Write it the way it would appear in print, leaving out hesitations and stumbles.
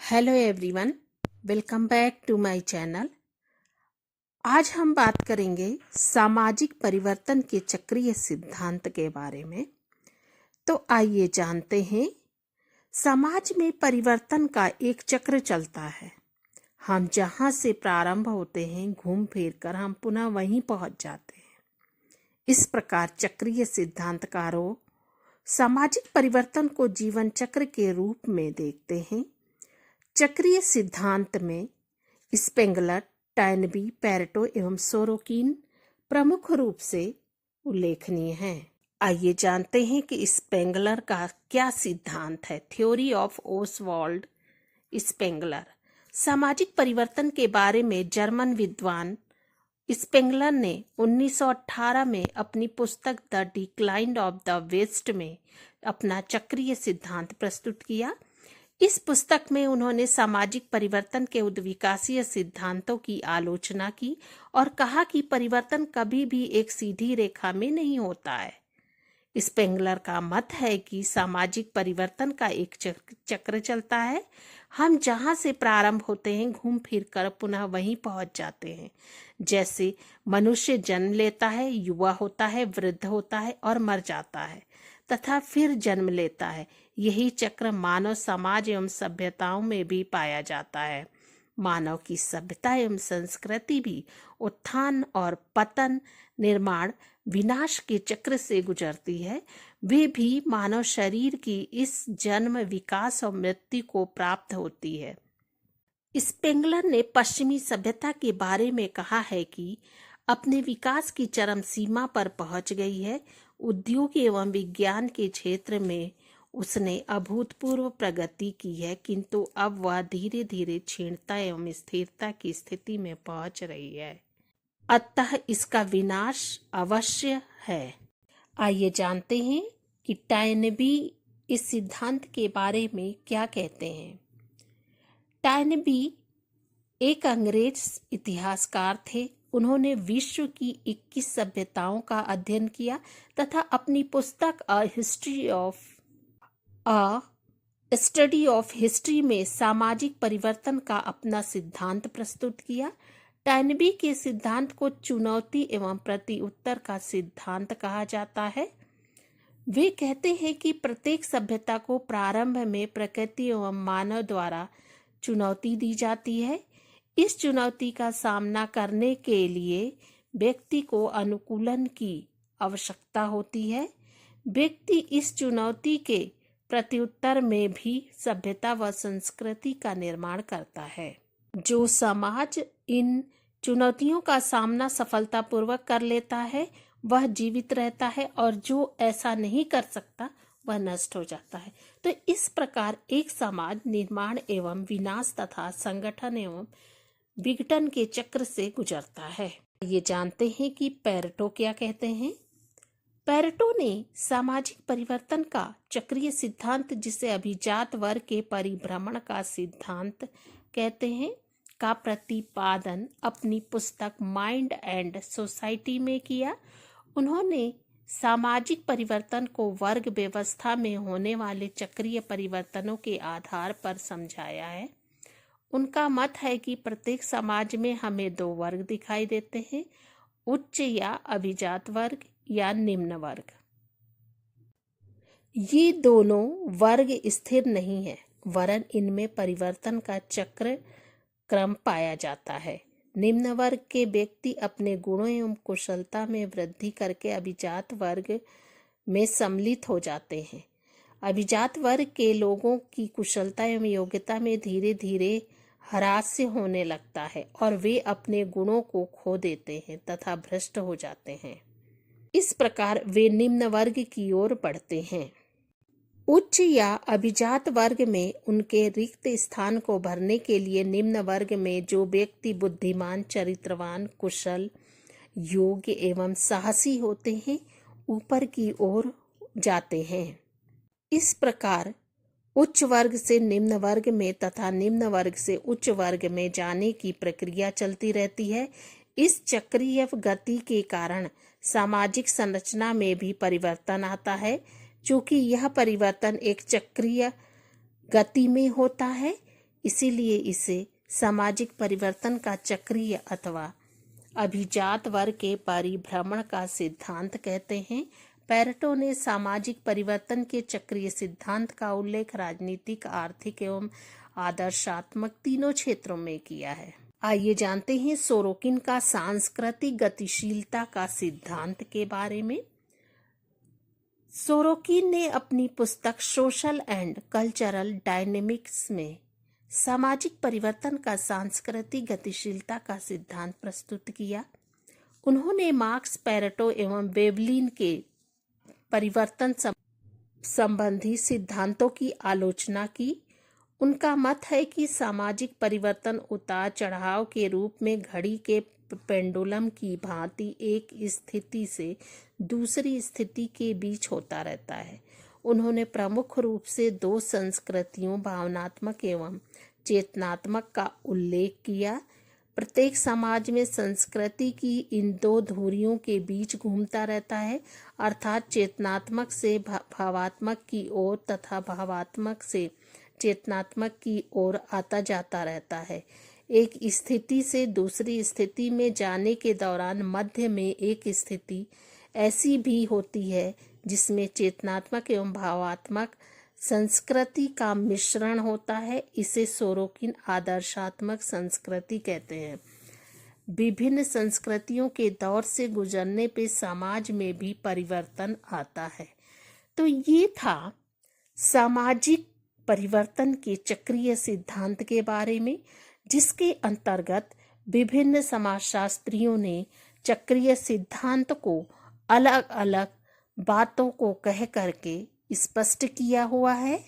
Hello everyone, welcome back to my channel. आज हम बात करेंगे सामाजिक परिवर्तन के चक्रीय सिद्धांत के बारे में। तो आइए जानते हैं। समाज में परिवर्तन का एक चक्र चलता है। हम जहां से प्रारंभ होते हैं, घूम फिर कर हम पुनः वहीं पहुंच जाते हैं। इस प्रकार चक्रीय सिद्धांतकारों सामाजिक परिवर्तन को जीवन चक्र के रूप में देखते हैं। चक्रीय सिद्धांत में स्पेंगलर, टॉयनबी, पैरेटो एवं सोरोकिन प्रमुख रूप से उल्लेखनीय हैं। आइए जानते हैं कि स्पेंगलर का क्या सिद्धांत है। Theory of Oswald Spengler. सामाजिक परिवर्तन के बारे में जर्मन विद्वान स्पेंगलर ने 1918 में अपनी पुस्तक the decline of the West में अपना चक्रीय सिद्धांत प्रस्तुत किया। इस पुस्तक में उन्होंने सामाजिक परिवर्तन के उद्विकासीय सिद्धांतों की आलोचना की और कहा कि परिवर्तन कभी भी एक सीधी रेखा में नहीं होता है। स्पेंगलर का मत है कि सामाजिक परिवर्तन का एक चक्र चलता है। हम जहां से प्रारंभ होते हैं, घूम फिर कर पुनः वहीं पहुंच जाते हैं। जैसे मनुष्य जन्म लेता है, युवा होता है, वृद्ध होता है और मर जाता है तथा फिर जन्म लेता है। यही चक्र मानव समाज एवं सभ्यताओं में भी पाया जाता है। मानव की सभ्यता एवं संस्कृति भी उत्थान और पतन, निर्माण, विनाश के चक्र से गुजरती है। वे भी मानव शरीर की इस जन्म, विकास और मृत्यु को प्राप्त होती है। स्पेंगलर ने पश्चिमी सभ्यता के बारे में कहा है कि अपने विकास की चरम सीमा पर पहुंच गई है। उद्योग एवं विज्ञान के क्षेत्र में उसने अभूतपूर्व प्रगति की है, किंतु अब वह धीरे धीरे क्षीणता एवं स्थिरता की स्थिति में पहुंच रही है। अतः इसका विनाश अवश्य है। आइए जानते हैं कि टॉयनबी इस सिद्धांत के बारे में क्या कहते हैं। टॉयनबी एक अंग्रेज इतिहासकार थे। उन्होंने विश्व की 21 सभ्यताओं का अध्ययन किया तथा अपनी पुस्तक स्टडी ऑफ हिस्ट्री में सामाजिक परिवर्तन का अपना सिद्धांत प्रस्तुत किया। टॉयनबी के सिद्धांत को चुनौती एवं प्रत्युत्तर का सिद्धांत कहा जाता है। वे कहते हैं कि प्रत्येक सभ्यता को प्रारंभ में प्रकृति एवं मानव द्वारा चुनौती दी जाती है। इस चुनौती का सामना करने के लिए व्यक्ति को अनुकूलन की आवश्यकता होती है। व्यक्ति इस चुनौती के प्रत्युत्तर में भी सभ्यता व संस्कृति का निर्माण करता है। जो समाज इन चुनौतियों का सामना सफलतापूर्वक कर लेता है वह जीवित रहता है, और जो ऐसा नहीं कर सकता वह नष्ट हो जाता है। तो इस प्रकार एक समाज निर्माण एवं विनाश तथा संगठन एवं विघटन के चक्र से गुजरता है। ये जानते हैं कि पैरेटो क्या कहते हैं। पैरेटो ने सामाजिक परिवर्तन का चक्रीय सिद्धांत, जिसे अभिजात वर्ग के परिभ्रमण का सिद्धांत कहते हैं, का प्रतिपादन अपनी पुस्तक माइंड एंड सोसाइटी में किया। उन्होंने सामाजिक परिवर्तन को वर्ग व्यवस्था में होने वाले चक्रीय परिवर्तनों के आधार पर समझाया है। उनका मत है कि प्रत्येक समाज में हमें दो वर्ग दिखाई देते हैं, उच्च या अभिजात वर्ग या निम्न वर्ग। ये दोनों वर्ग स्थिर नहीं है, वरन इनमें परिवर्तन का चक्र क्रम पाया जाता है। निम्न वर्ग के व्यक्ति अपने गुणों एवं कुशलता में वृद्धि करके अभिजात वर्ग में सम्मिलित हो जाते हैं। अभिजात वर्ग के लोगों की कुशलता एवं योग्यता में धीरे धीरे ह्रास होने लगता है और वे अपने गुणों को खो देते हैं तथा भ्रष्ट हो जाते हैं। इस प्रकार वे निम्न वर्ग की ओर बढ़ते हैं। उच्च या अभिजात वर्ग में उनके रिक्त स्थान को भरने के लिए निम्न वर्ग में जो व्यक्ति बुद्धिमान, चरित्रवान, कुशल, योग्य एवं साहसी होते हैं, ऊपर की ओर जाते हैं। इस प्रकार उच्च वर्ग से निम्न वर्ग में तथा निम्न वर्ग से उच्च वर्ग में जाने की प्रक्रिया चलती रहती है। इस चक्रीय गति के कारण सामाजिक संरचना में भी परिवर्तन आता है। चूंकि यह परिवर्तन एक चक्रीय गति में होता है, इसीलिए इसे सामाजिक परिवर्तन का चक्रीय अथवा अभिजात वर्ग के परिभ्रमण का सिद्धांत कहते हैं। पेरेटो ने सामाजिक परिवर्तन के चक्रीय सिद्धांत का उल्लेख राजनीतिक, आर्थिक एवं आदर्शात्मक तीनों क्षेत्रों में किया है। आइए जानते हैं सोरोकिन का सांस्कृतिक गतिशीलता का सिद्धांत के बारे में। सोरोकिन ने अपनी पुस्तक सोशल एंड कल्चरल डायनेमिक्स में सामाजिक परिवर्तन का सांस्कृतिक गतिशीलता का सिद्धांत प्रस्तुत किया। उन्होंने मार्क्स, पेरेटो एवं वेवलिन के परिवर्तन संबंधी सिद्धांतों की आलोचना की। उनका मत है कि सामाजिक परिवर्तन उतार चढ़ाव के रूप में घड़ी के पेंडुलम की भांति एक स्थिति से दूसरी स्थिति के बीच होता रहता है। उन्होंने प्रमुख रूप से दो संस्कृतियों, भावनात्मक एवं चेतनात्मक का उल्लेख किया। प्रत्येक समाज में संस्कृति की इन दो धुरियों के बीच घूमता रहता है, अर्थात चेतनात्मक से भावात्मक की ओर तथा भावात्मक से चेतनात्मक की ओर आता जाता रहता है। एक स्थिति से दूसरी स्थिति में जाने के दौरान मध्य में एक स्थिति ऐसी भी होती है जिसमें चेतनात्मक एवं भावात्मक संस्कृति का मिश्रण होता है। इसे सोरोकिन आदर्शात्मक संस्कृति कहते हैं। विभिन्न संस्कृतियों के दौर से गुजरने पे समाज में भी परिवर्तन आता है। तो ये था सामाजिक परिवर्तन के चक्रीय सिद्धांत के बारे में, जिसके अंतर्गत विभिन्न समाजशास्त्रियों ने चक्रीय सिद्धांत को अलग अलग बातों को कह करके स्पष्ट किया हुआ है।